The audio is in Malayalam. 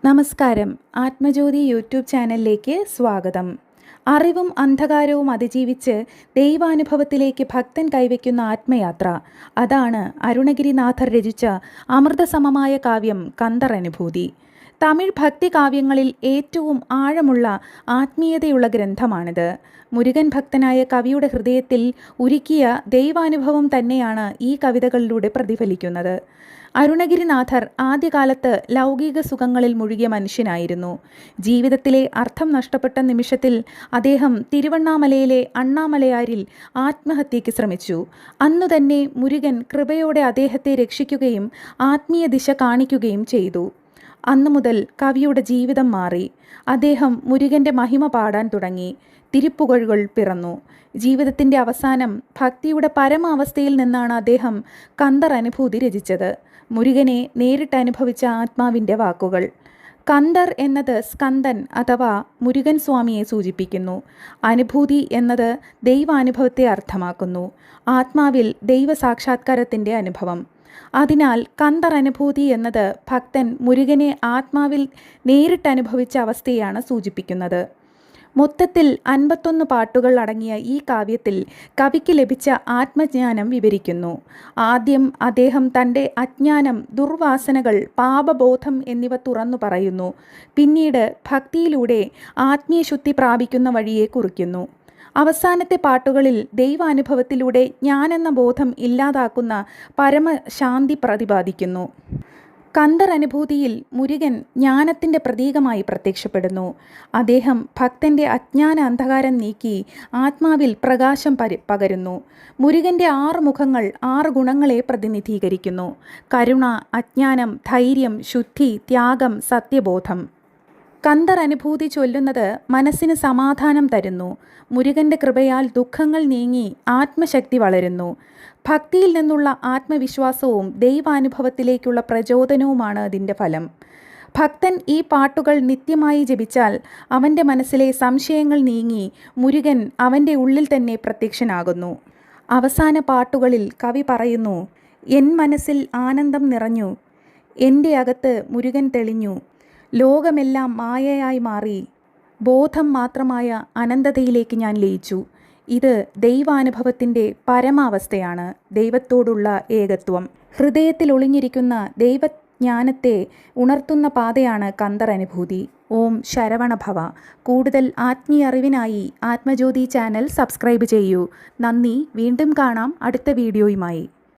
നമസ്കാരം. ആത്മജ്യോതി യൂട്യൂബ് ചാനലിലേക്ക് സ്വാഗതം. അറിവും അന്ധകാരവും അതിജീവിച്ച് ദൈവാനുഭവത്തിലേക്ക് ഭക്തൻ കൈവയ്ക്കുന്ന ആത്മയാത്ര, അതാണ് അരുണഗിരിനാഥർ രചിച്ച അമൃതസമമായ കാവ്യം കന്ദർ അനുഭൂതി. തമിഴ് ഭക്തി കാവ്യങ്ങളിൽ ഏറ്റവും ആഴമുള്ള ആത്മീയതയുള്ള ഗ്രന്ഥമാണിത്. മുരുകൻ ഭക്തനായ കവിയുടെ ഹൃദയത്തിൽ ഉരുക്കിയ ദൈവാനുഭവം തന്നെയാണ് ഈ കവിതകളിലൂടെ പ്രതിഫലിക്കുന്നത്. അരുണഗിരിനാഥർ ആദ്യകാലത്ത് ലൗകിക സുഖങ്ങളിൽ മുഴുകിയ മനുഷ്യനായിരുന്നു. ജീവിതത്തിലെ അർത്ഥം നഷ്ടപ്പെട്ട നിമിഷത്തിൽ അദ്ദേഹം തിരുവണ്ണാമലയിലെ അണ്ണാമലയാരിൽ ആത്മഹത്യയ്ക്ക് ശ്രമിച്ചു. അന്നുതന്നെ മുരുകൻ കൃപയോടെ അദ്ദേഹത്തെ രക്ഷിക്കുകയും ആത്മീയ ദിശ കാണിക്കുകയും ചെയ്തു. അന്നു മുതൽ കവിയുടെ ജീവിതം മാറി. അദ്ദേഹം മുരുകൻ്റെ മഹിമ പാടാൻ തുടങ്ങി. തിരുപ്പുകഴുകൾ പിറന്നു. ജീവിതത്തിൻ്റെ അവസാനം ഭക്തിയുടെ പരമാവസ്ഥയിൽ നിന്നാണ് അദ്ദേഹം കന്ദർ അനുഭൂതി രചിച്ചത്. മുരുകനെ നേരിട്ട് അനുഭവിച്ച ആത്മാവിൻ്റെ വാക്കുകൾ. കന്ദർ എന്നത് സ്കന്ദൻ അഥവാ മുരുകൻ സ്വാമിയെ സൂചിപ്പിക്കുന്നു. അനുഭൂതി എന്നത് ദൈവാനുഭവത്തെ അർത്ഥമാക്കുന്നു. ആത്മാവിൽ ദൈവസാക്ഷാത്കാരത്തിൻ്റെ അനുഭവം. അതിനാൽ കന്ദർ അനുഭൂതി എന്നത് ഭക്തൻ മുരുകനെ ആത്മാവിൽ നേരിട്ട് അനുഭവിച്ച അവസ്ഥയാണ് സൂചിപ്പിക്കുന്നത്. മൊത്തത്തിൽ 51 പാട്ടുകൾ അടങ്ങിയ ഈ കാവ്യത്തിൽ കവിക്ക് ലഭിച്ച ആത്മജ്ഞാനം വിവരിക്കുന്നു. ആദ്യം അദ്ദേഹം തൻ്റെ അജ്ഞാനം, ദുർവാസനകൾ, പാപബോധം എന്നിവ തുറന്നു പറയുന്നു. പിന്നീട് ഭക്തിയിലൂടെ ആത്മീയശുദ്ധി പ്രാപിക്കുന്ന വഴിയെ കുറിക്കുന്നു. അവസാനത്തെ പാട്ടുകളിൽ ദൈവാനുഭവത്തിലൂടെ ഞാനെന്ന ബോധം ഇല്ലാതാക്കുന്ന പരമശാന്തി പ്രതിപാദിക്കുന്നു. കന്ദർ അനുഭൂതിയിൽ മുരുകൻ ജ്ഞാനത്തിൻ്റെ പ്രതീകമായി പ്രത്യക്ഷപ്പെടുന്നു. അദ്ദേഹം ഭക്തൻ്റെ അജ്ഞാന അന്ധകാരം നീക്കി ആത്മാവിൽ പ്രകാശം പകരുന്നു. മുരുകൻ്റെ 6 മുഖങ്ങൾ 6 ഗുണങ്ങളെ പ്രതിനിധീകരിക്കുന്നു: കരുണ, അജ്ഞാനം, ധൈര്യം, ശുദ്ധി, ത്യാഗം, സത്യബോധം. കന്ദർ അനുഭൂതി ചൊല്ലുന്നത് മനസ്സിന് സമാധാനം തരുന്നു. മുരുകൻ്റെ കൃപയാൽ ദുഃഖങ്ങൾ നീങ്ങി ആത്മശക്തി വളരുന്നു. ഭക്തിയിൽ നിന്നുള്ള ആത്മവിശ്വാസവും ദൈവാനുഭവത്തിലേക്കുള്ള പ്രചോദനവുമാണ് അതിൻ്റെ ഫലം. ഭക്തൻ ഈ പാട്ടുകൾ നിത്യമായി ജപിച്ചാൽ അവൻ്റെ മനസ്സിലെ സംശയങ്ങൾ നീങ്ങി മുരുകൻ അവൻ്റെ ഉള്ളിൽ തന്നെ പ്രത്യക്ഷനാകുന്നു. അവസാന പാട്ടുകളിൽ കവി പറയുന്നു: എൻ മനസ്സിൽ ആനന്ദം നിറഞ്ഞു, എൻ്റെ അകത്ത് മുരുകൻ തെളിഞ്ഞു, ലോകമെല്ലാം മായയായി മാറി, ബോധം മാത്രമായ അനന്തതയിലേക്ക് ഞാൻ ലയിച്ചു. ഇത് ദൈവാനുഭവത്തിൻ്റെ പരമാവസ്ഥയാണ്, ദൈവത്തോടുള്ള ഏകത്വം. ഹൃദയത്തിൽ ഒളിഞ്ഞിരിക്കുന്ന ദൈവജ്ഞാനത്തെ ഉണർത്തുന്ന പാതയാണ് കന്ദർ അനുഭൂതി. ഓം ശരവണഭവ. കൂടുതൽ ആത്മീയ അറിവിനായി ആത്മജ്യോതി ചാനൽ സബ്സ്ക്രൈബ് ചെയ്യൂ. നന്ദി. വീണ്ടും കാണാം അടുത്ത വീഡിയോയുമായി.